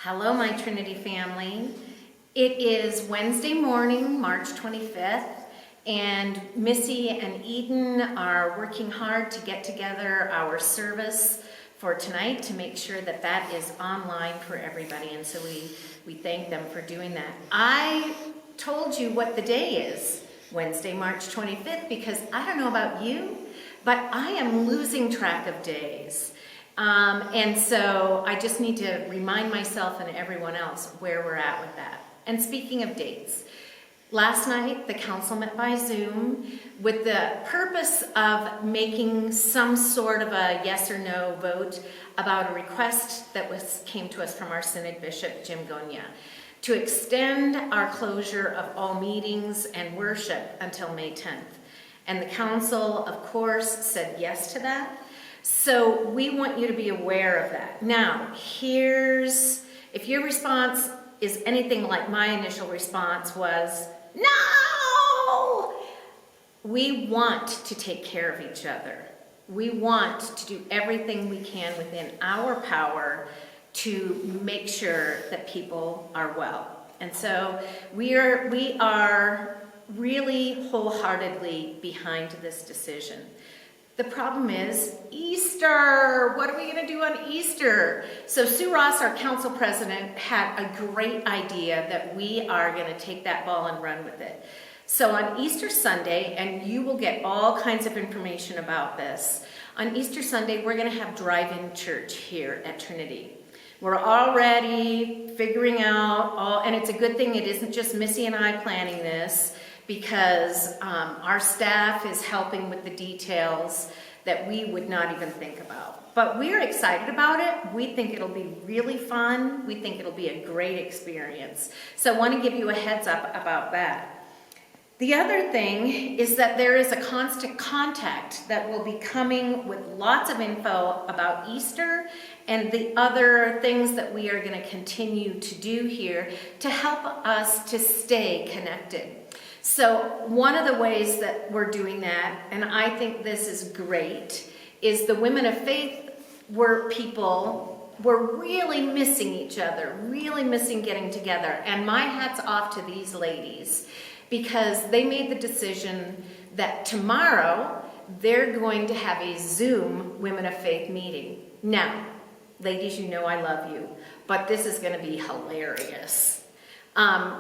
Hello, my Trinity family. It is Wednesday morning, March 25th, and Missy and Eden are working hard to get together our service for tonight to make sure that that is online for everybody, and so we thank them for doing that. I told you what the day is, Wednesday, March 25th, because I don't know about you, but I am losing track of days. And so I just need to remind myself and everyone else where we're at with that. And speaking of dates, last night the council met by Zoom with the purpose of making some sort of a yes or no vote about a request that came to us from our Synod Bishop, Jim Gonya, to extend our closure of all meetings and worship until May 10th. And the council, of course, said yes to that. So we want you to be aware of that. Now, if your response is anything like my initial response was, no! We want to take care of each other. We want to do everything we can within our power to make sure that people are well. And so we are really wholeheartedly behind this decision. The problem is Easter. What are we going to do on Easter? So Sue Ross, our council president, had a great idea that we are going to take that ball and run with it. So on Easter Sunday, and you will get all kinds of information about this, on Easter Sunday we're going to have drive-in church here at Trinity. We're already figuring out and it's a good thing it isn't just Missy and I planning this, because our staff is helping with the details that we would not even think about. But we're excited about it. We think it'll be really fun. We think it'll be a great experience. So I want to give you a heads up about that. The other thing is that there is a constant contact that will be coming with lots of info about Easter and the other things that we are going to continue to do here to help us to stay connected. So one of the ways that we're doing that, and I think this is great, is the Women of Faith were really missing each other, really missing getting together. And my hat's off to these ladies, because they made the decision that tomorrow they're going to have a Zoom Women of Faith meeting. Now, ladies, you know I love you, but this is going to be hilarious.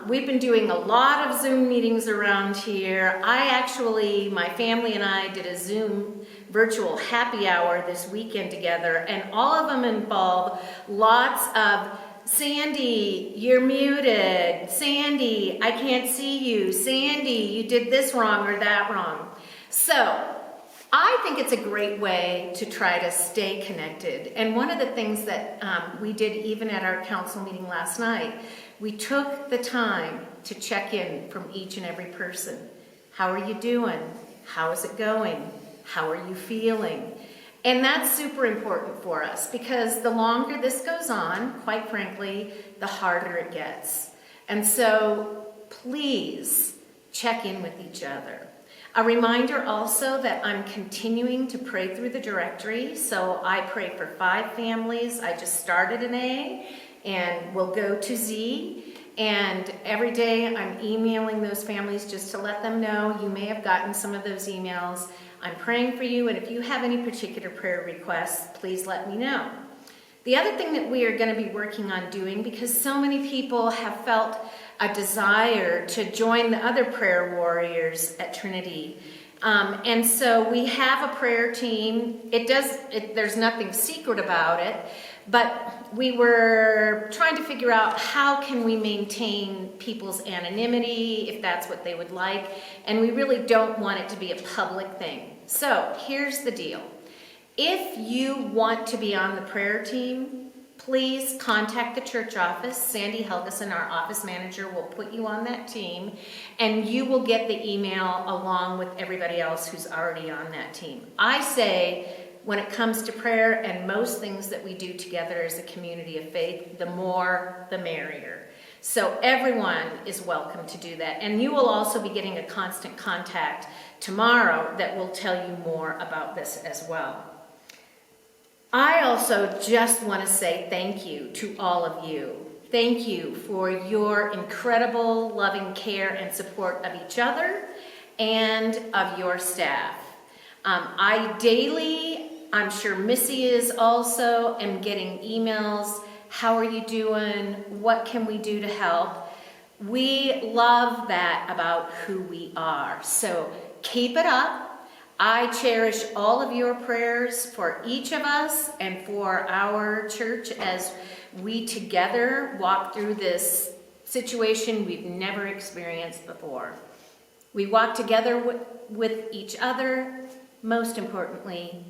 We've been doing a lot of Zoom meetings around here. My family and I did a Zoom virtual happy hour this weekend together, and all of them involve lots of, Sandy, you're muted. Sandy, I can't see you. Sandy, you did this wrong or that wrong. So I think it's a great way to try to stay connected. And one of the things that we did even at our council meeting last night, we took the time to check in from each and every person. How are you doing? How is it going? How are you feeling? And that's super important for us, because the longer this goes on, quite frankly, the harder it gets. And so please check in with each other. A reminder also that I'm continuing to pray through the directory. So I pray for 5 families. I just started an A and we'll go to Z. And every day I'm emailing those families just to let them know. You may have gotten some of those emails. I'm praying for you, and if you have any particular prayer requests, please let me know. The other thing that we are going to be working on doing, because so many people have felt a desire to join the other prayer warriors at Trinity. And so we have a prayer team. There's nothing secret about it, but we were trying to figure out how can we maintain people's anonymity, if that's what they would like, and we really don't want it to be a public thing. So here's the deal. If you want to be on the prayer team, please contact the church office. Sandy Helgeson, our office manager, will put you on that team, and you will get the email along with everybody else who's already on that team. I say, when it comes to prayer and most things that we do together as a community of faith, the more the merrier. So everyone is welcome to do that. And you will also be getting a constant contact tomorrow that will tell you more about this as well. I also just want to say thank you to all of you. Thank you for your incredible loving care and support of each other and of your staff. I daily, I'm sure Missy is also, am getting emails. How are you doing? What can we do to help? We love that about who we are. So keep it up. I cherish all of your prayers for each of us and for our church as we together walk through this situation we've never experienced before. We walk together with each other. Most importantly,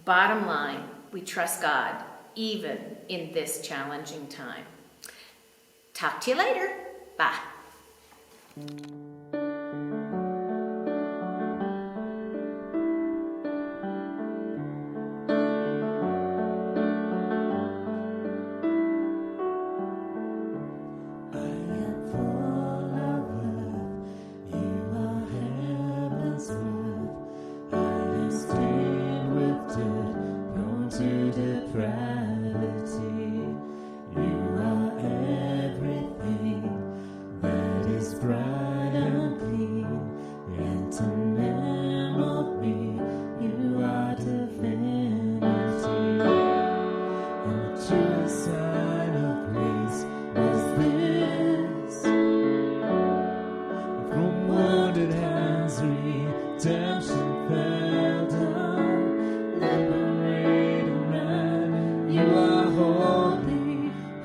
bottom line, we trust God, even in this challenging time. Talk to you later. Bye.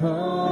Holy,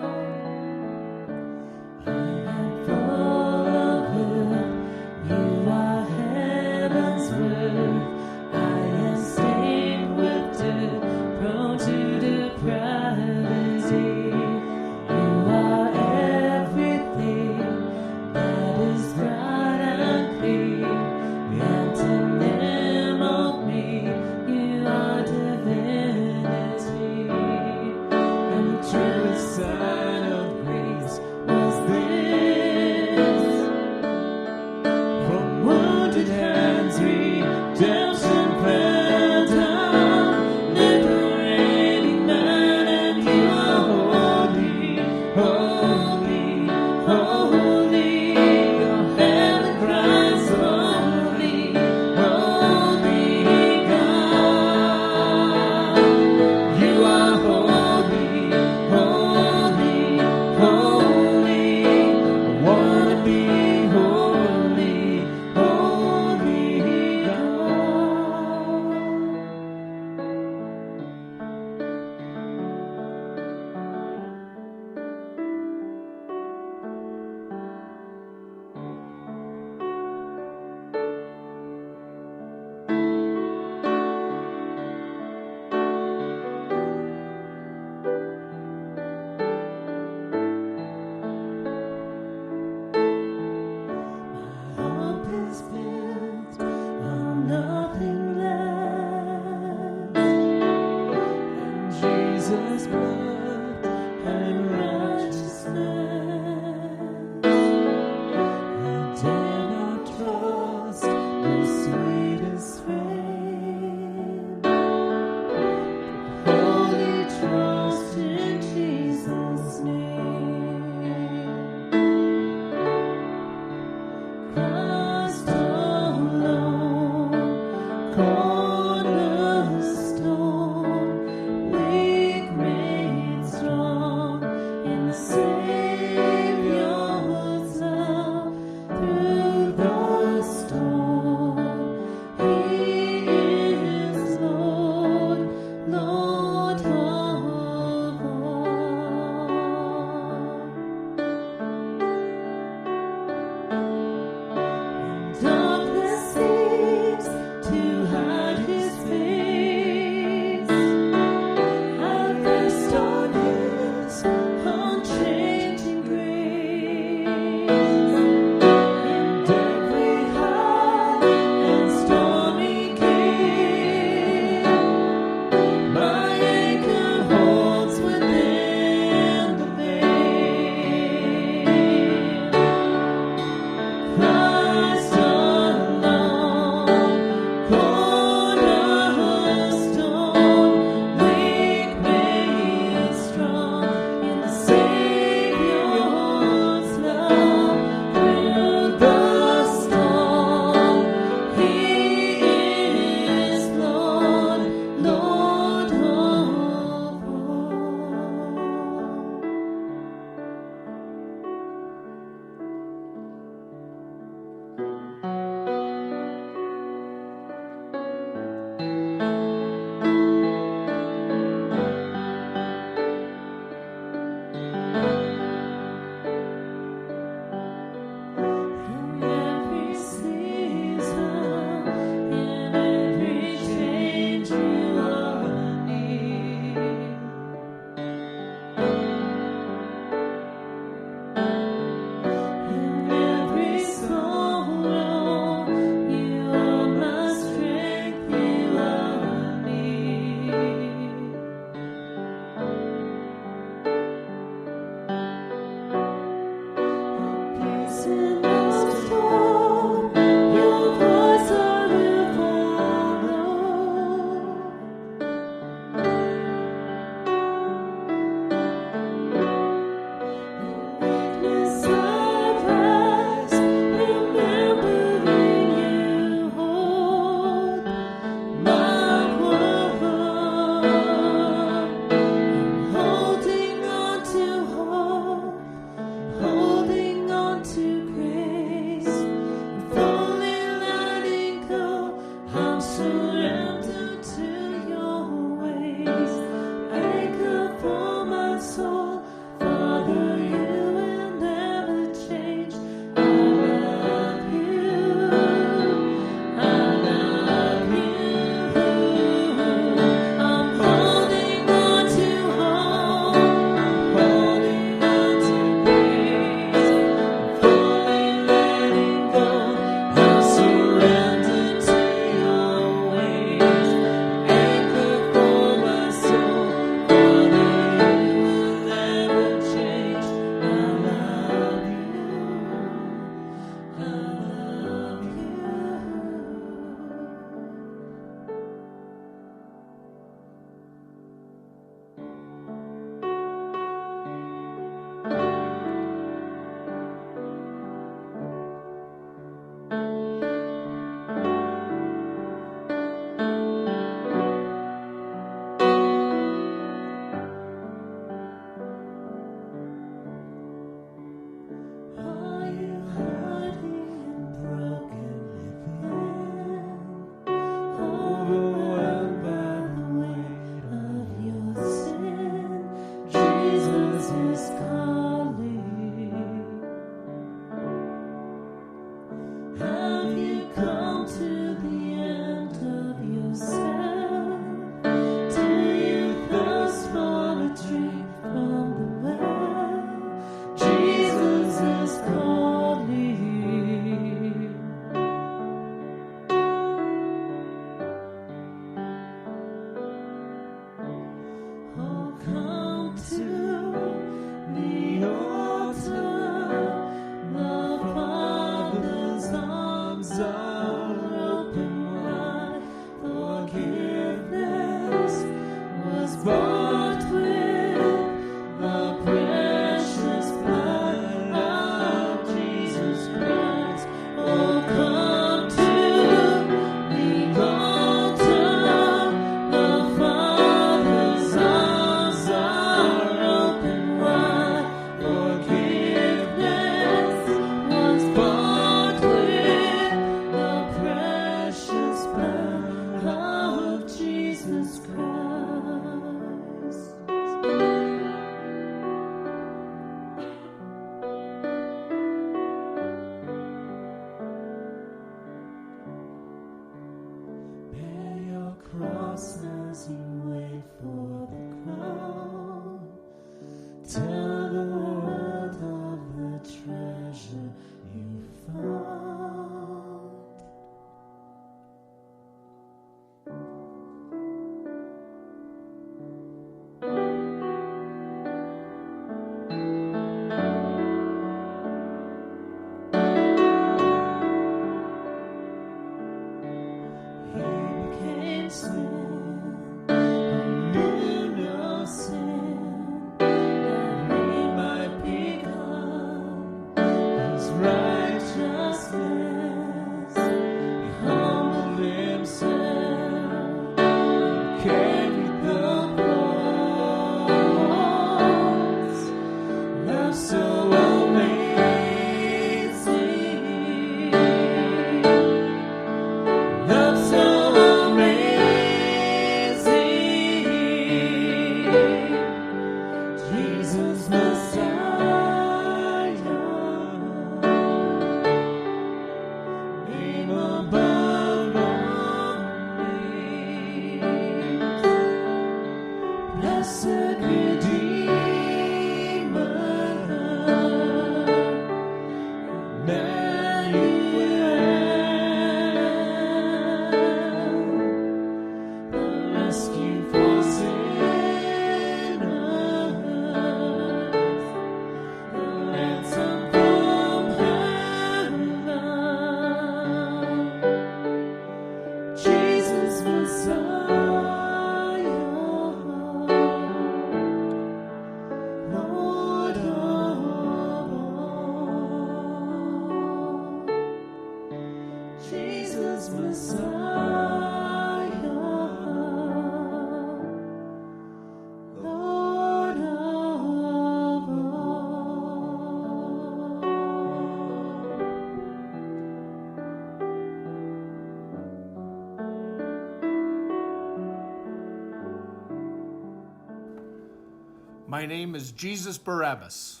My name is Jesus Barrabas,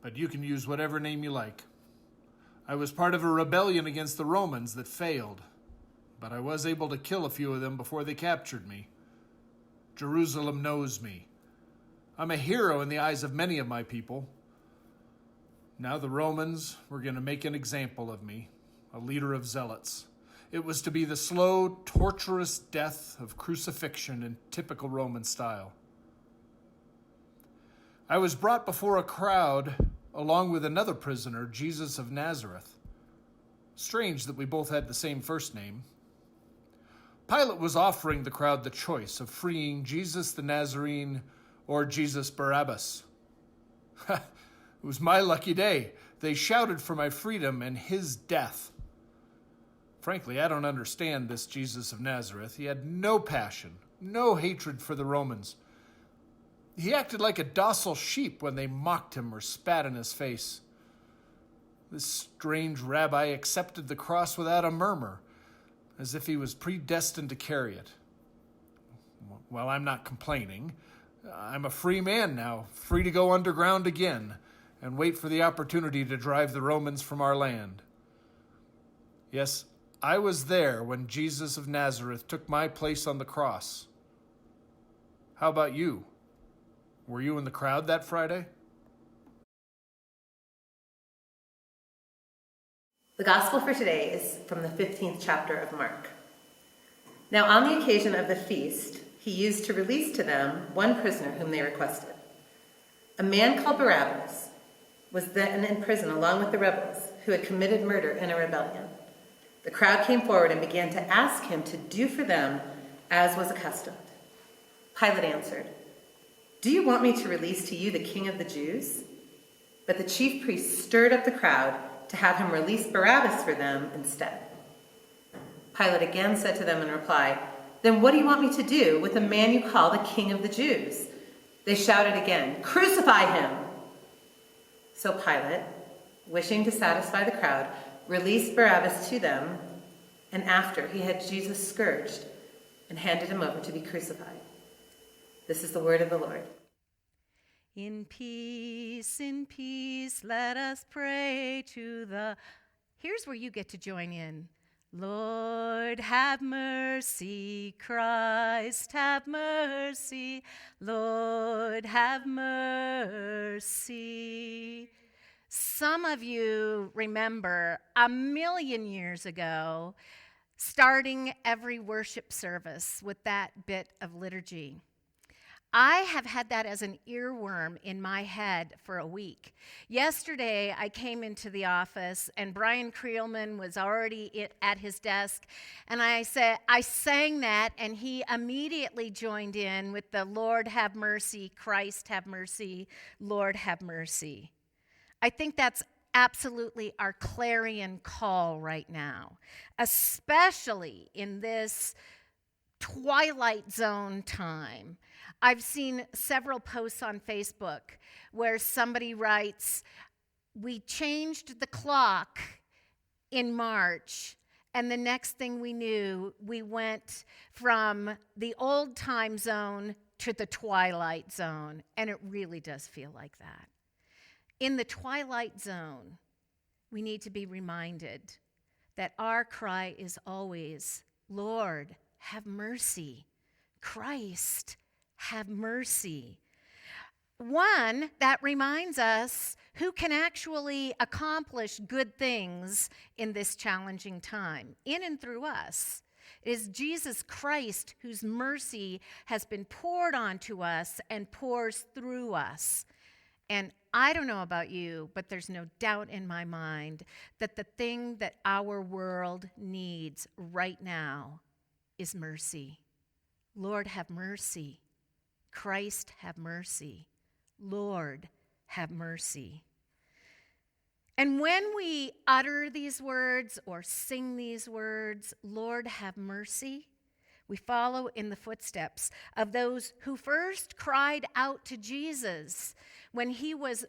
but you can use whatever name you like. I was part of a rebellion against the Romans that failed, but I was able to kill a few of them before they captured me. Jerusalem knows me. I'm a hero in the eyes of many of my people. Now the Romans were going to make an example of me, a leader of zealots. It was to be the slow, torturous death of crucifixion in typical Roman style. I was brought before a crowd along with another prisoner, Jesus of Nazareth. Strange that we both had the same first name. Pilate was offering the crowd the choice of freeing Jesus the Nazarene or Jesus Barrabas. It was my lucky day. They shouted for my freedom and his death. Frankly, I don't understand this Jesus of Nazareth. He had no passion, no hatred for the Romans. He acted like a docile sheep when they mocked him or spat in his face. This strange rabbi accepted the cross without a murmur, as if he was predestined to carry it. Well, I'm not complaining. I'm a free man now, free to go underground again and wait for the opportunity to drive the Romans from our land. Yes, I was there when Jesus of Nazareth took my place on the cross. How about you? Were you in the crowd that Friday? The gospel for today is from the 15th chapter of Mark. Now on the occasion of the feast, he used to release to them one prisoner whom they requested. A man called Barrabas was then in prison along with the rebels who had committed murder in a rebellion. The crowd came forward and began to ask him to do for them as was accustomed. Pilate answered, "Do you want me to release to you the king of the Jews?" But the chief priests stirred up the crowd to have him release Barabbas for them instead. Pilate again said to them in reply, "Then what do you want me to do with the man you call the king of the Jews?" They shouted again, "Crucify him!" So Pilate, wishing to satisfy the crowd, released Barabbas to them, and after he had Jesus scourged and handed him over to be crucified. This is the word of the Lord. In peace, let us pray to the... Here's where you get to join in. Lord, have mercy. Christ, have mercy. Lord, have mercy. Some of you remember 1,000,000 years ago starting every worship service with that bit of liturgy. I have had that as an earworm in my head for a week. Yesterday, I came into the office, and Brian Creelman was already at his desk, and I sang that, and he immediately joined in with the Lord have mercy, Christ have mercy, Lord have mercy. I think that's absolutely our clarion call right now, especially in this twilight zone time. I've seen several posts on Facebook where somebody writes, "We changed the clock in March, and the next thing we knew, we went from the old time zone to the twilight zone." And it really does feel like that. In the twilight zone, we need to be reminded that our cry is always, "Lord, have mercy. Christ, have mercy." One, that reminds us who can actually accomplish good things in this challenging time, in and through us. It is Jesus Christ whose mercy has been poured onto us and pours through us. And I don't know about you, but there's no doubt in my mind that the thing that our world needs right now is mercy. Lord, have mercy. Christ, have mercy. Lord, have mercy. And when we utter these words or sing these words, Lord, have mercy, we follow in the footsteps of those who first cried out to Jesus when he was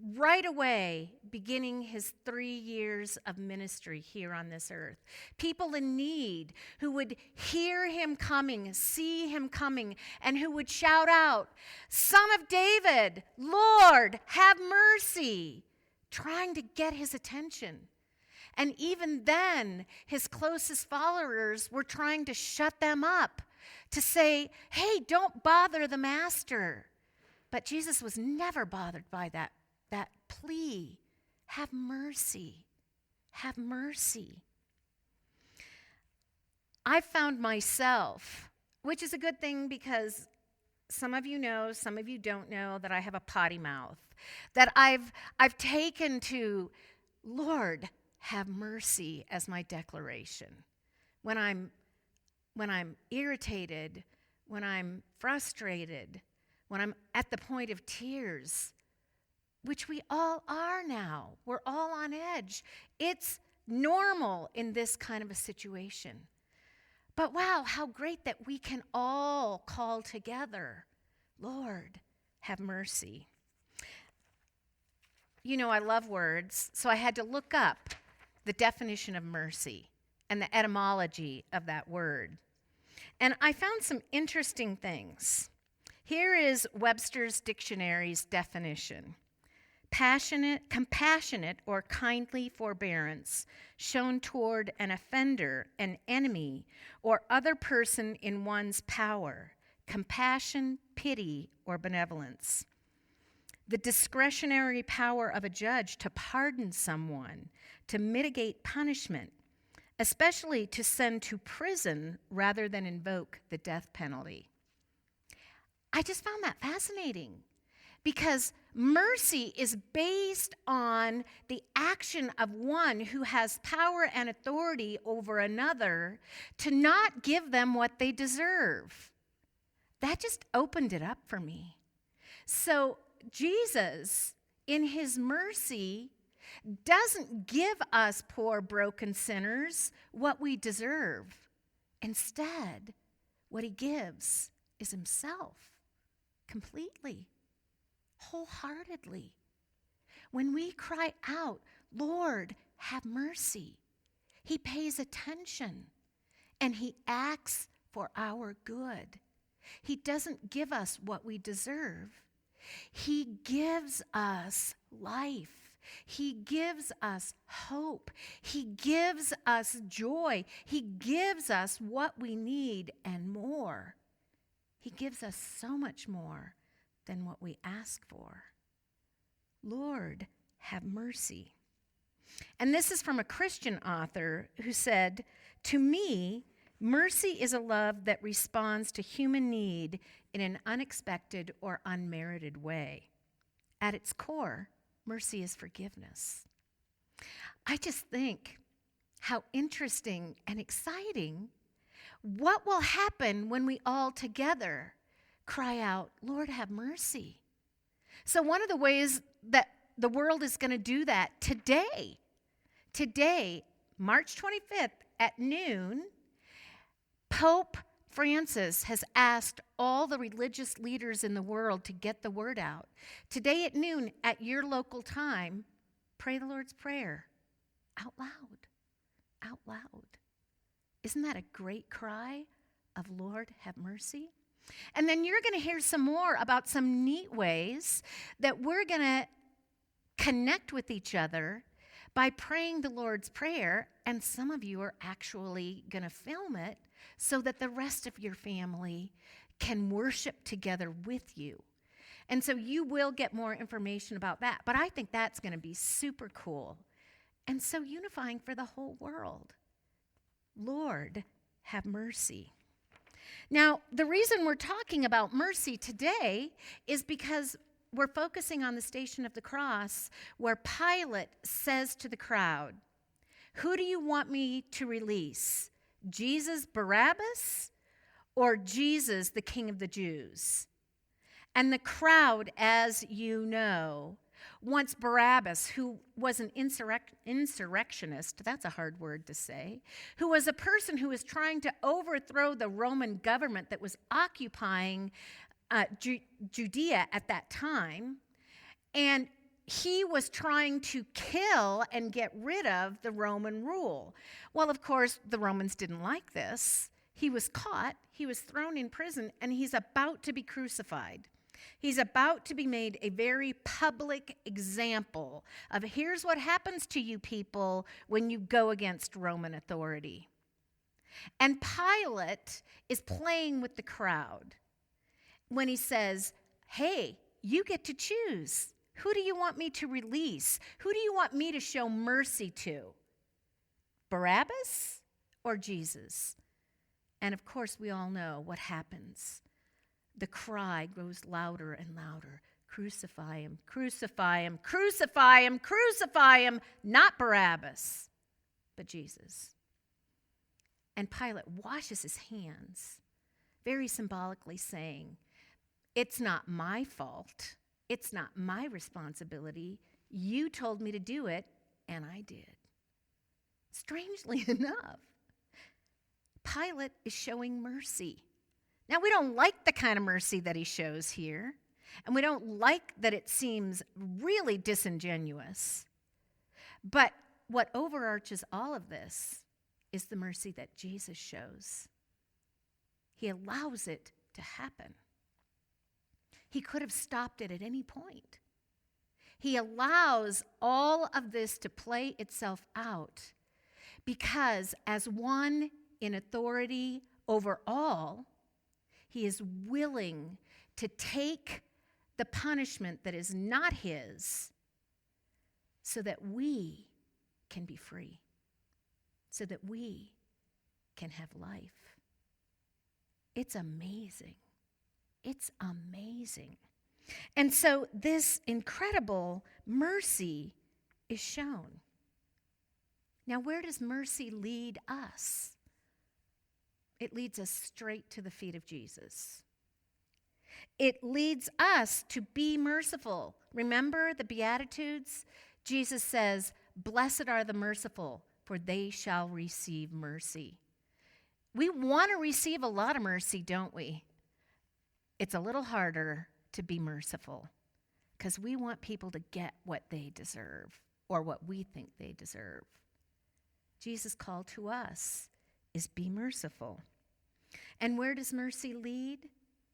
right away beginning his 3 years of ministry here on this earth. People in need who would hear him coming, see him coming, and who would shout out, "Son of David, Lord, have mercy," trying to get his attention. And even then, his closest followers were trying to shut them up, to say, "Hey, don't bother the master." But Jesus was never bothered by that plea. Have mercy. Have mercy. I found myself, which is a good thing because some of you know, some of you don't know, that I have a potty mouth, that I've taken to Lord, have mercy as my declaration. When I'm irritated, when I'm frustrated, when I'm at the point of tears, which we all are now. We're all on edge. It's normal in this kind of a situation. But wow, how great that we can all call together, Lord, have mercy. You know, I love words, so I had to look up the definition of mercy and the etymology of that word. And I found some interesting things. Here is Webster's Dictionary's definition. Compassionate or kindly forbearance shown toward an offender, an enemy, or other person in one's power. Compassion, pity, or benevolence. The discretionary power of a judge to pardon someone, to mitigate punishment, especially to send to prison rather than invoke the death penalty. I just found that fascinating. Because mercy is based on the action of one who has power and authority over another to not give them what they deserve. That just opened it up for me. So Jesus, in his mercy, doesn't give us poor, broken sinners what we deserve. Instead, what he gives is himself completely, wholeheartedly. When we cry out, Lord, have mercy, he pays attention and he acts for our good. He doesn't give us what we deserve. He gives us life. He gives us hope. He gives us joy. He gives us what we need and more. He gives us so much more than what we ask for. Lord, have mercy. And this is from a Christian author who said, "To me, mercy is a love that responds to human need in an unexpected or unmerited way. At its core, mercy is forgiveness." I just think how interesting and exciting. What will happen when we all together cry out, Lord, have mercy? So one of the ways that the world is going to do that today, March 25th at noon, Pope Francis has asked all the religious leaders in the world to get the word out. Today at noon, at your local time, pray the Lord's Prayer out loud. Out loud. Isn't that a great cry of Lord, have mercy? And then you're going to hear some more about some neat ways that we're going to connect with each other by praying the Lord's Prayer, and some of you are actually going to film it so that the rest of your family can worship together with you. And so you will get more information about that. But I think that's going to be super cool and so unifying for the whole world. Lord, have mercy. Now, the reason we're talking about mercy today is because we're focusing on the Station of the Cross, where Pilate says to the crowd, "Who do you want me to release? Jesus Barrabas or Jesus, the King of the Jews?" And the crowd, as you know, wants Barrabas, who was an insurrectionist, that's a hard word to say, who was a person who was trying to overthrow the Roman government that was occupying Judea at that time. And he was trying to kill and get rid of the Roman rule. Well, of course, the Romans didn't like this. He was caught, he was thrown in prison, and he's about to be crucified. He's about to be made a very public example of here's what happens to you people when you go against Roman authority. And Pilate is playing with the crowd when he says, hey, you get to choose. Who do you want me to release? Who do you want me to show mercy to? Barabbas or Jesus? And of course, we all know what happens. The cry grows louder and louder. Crucify him, crucify him, crucify him, crucify him. Not Barabbas, but Jesus. And Pilate washes his hands, very symbolically saying, it's not my fault. It's not my responsibility. You told me to do it, and I did. Strangely enough, Pilate is showing mercy. Now, we don't like the kind of mercy that he shows here, and we don't like that it seems really disingenuous. But what overarches all of this is the mercy that Jesus shows. He allows it to happen. He could have stopped it at any point. He allows all of this to play itself out because, as one in authority over all, he is willing to take the punishment that is not his so that we can be free, so that we can have life. It's amazing. It's amazing. And so this incredible mercy is shown. Now, where does mercy lead us? It leads us straight to the feet of Jesus. It leads us to be merciful. Remember the Beatitudes? Jesus says, "Blessed are the merciful, for they shall receive mercy." We want to receive a lot of mercy, don't we? It's a little harder to be merciful because we want people to get what they deserve or what we think they deserve. Jesus' call to us is be merciful. And where does mercy lead?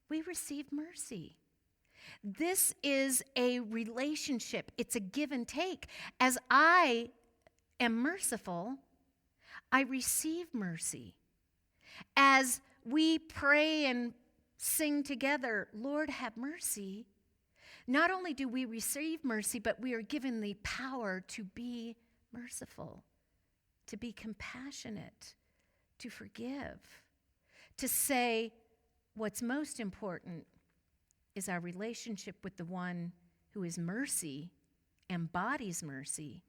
We receive mercy. This is a relationship. It's a give and take. As I am merciful, I receive mercy. As we pray and sing together, "Lord, have mercy," not only do we receive mercy, but we are given the power to be merciful, to be compassionate, to forgive, to say what's most important is our relationship with the one who is mercy, embodies mercy,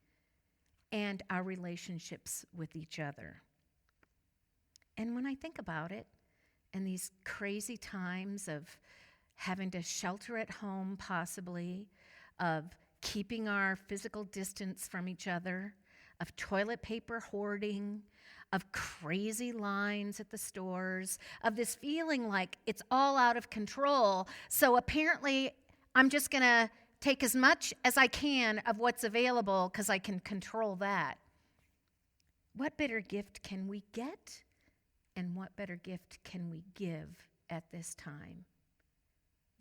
and our relationships with each other. And when I think about it, and these crazy times of having to shelter at home possibly, of keeping our physical distance from each other, of toilet paper hoarding, of crazy lines at the stores, of this feeling like it's all out of control. So apparently I'm just going to take as much as I can of what's available because I can control that. What better gift can we get? And what better gift can we give at this time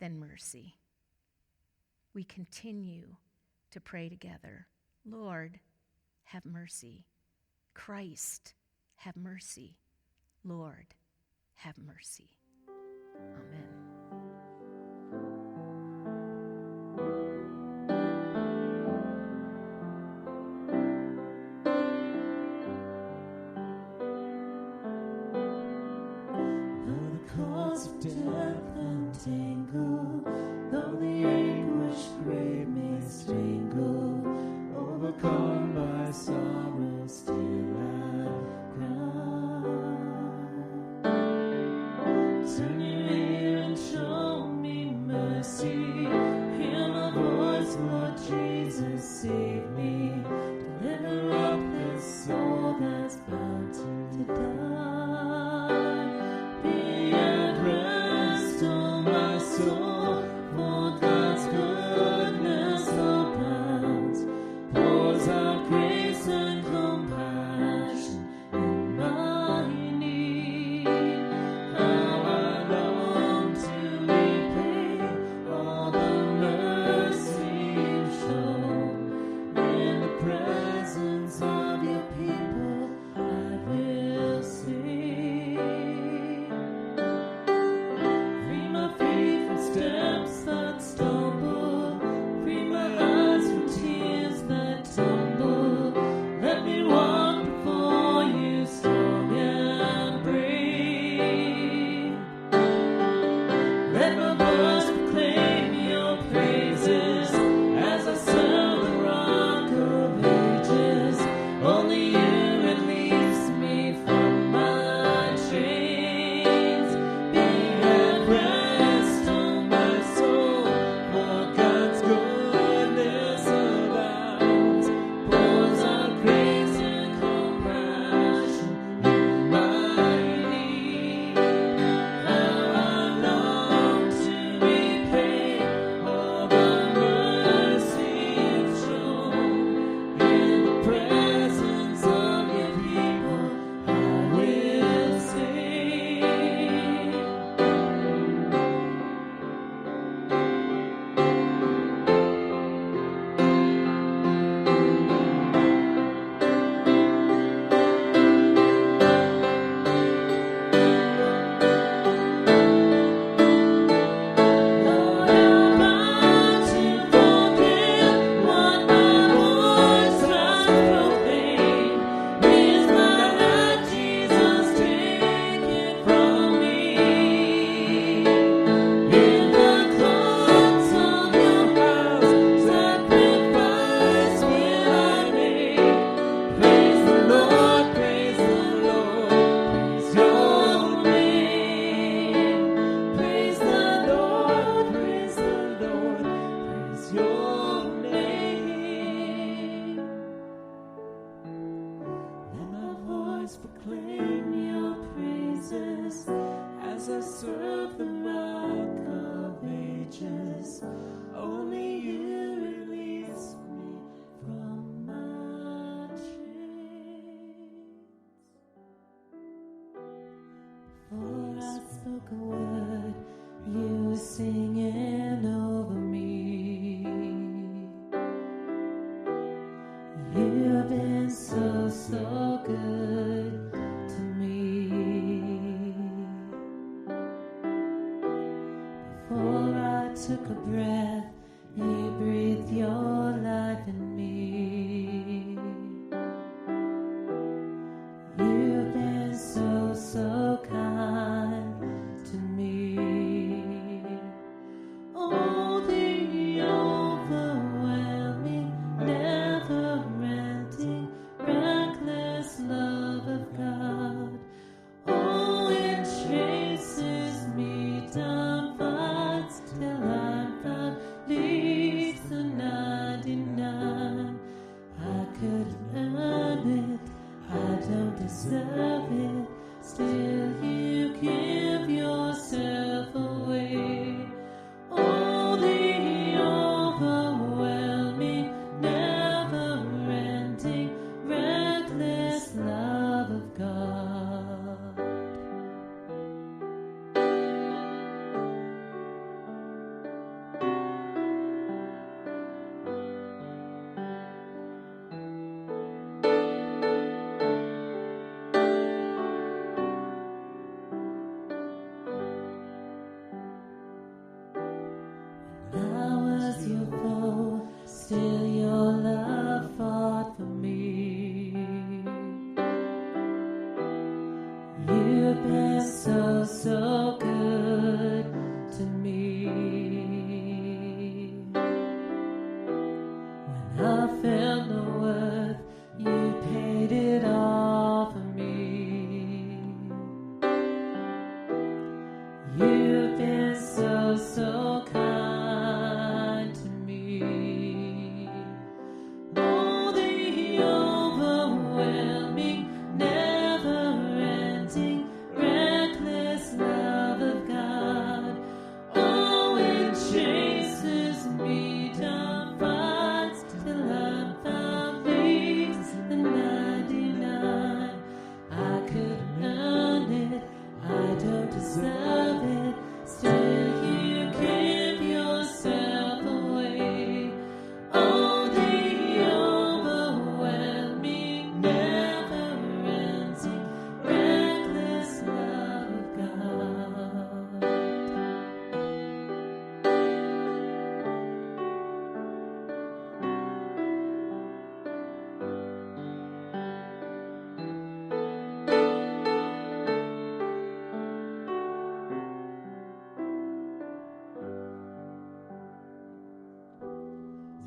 than mercy? We continue to pray together. Lord, have mercy. Christ, have mercy. Lord, have mercy. Amen. Death untangle, though the anguish grave may strangle, overcome by sorrow still I cry. Turn your ear and show me mercy, hear my voice, Lord Jesus, save me, deliver up this soul that's bound to die. Soul, for God's goodness abounds, pours out grace and compassion in my need. How I long to repay all the mercy you've shown. In the presence of your people, I will sing. Free my feet from took a breath, you breathed your life in me. You've been so, so kind to me. Oh, the overwhelming, never-ending, reckless love of God. Oh, it chases me down, fights till I'm found, leaves the 99. I couldn't earn it, I don't deserve it, still you give yourself away. Oh, the overwhelming, never-ending, reckless love of God. I was your foe, still your love fought for me. You've been so, so good to me. When I felt no worth, you paid it all for me. You've been so, so kind to me. Oh, the overwhelming, never-ending, reckless love of God. Oh, it chases me down, fights till I'm found, leaves the 99. I couldn't earn it, I don't deserve it, still you give yourself away. Oh, the overwhelming, never-ending, reckless love of God.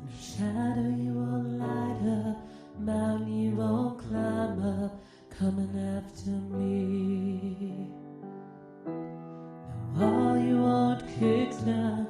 Through shadow you won't light up, mountain you won't climb up, coming after me. No wall you won't kick down,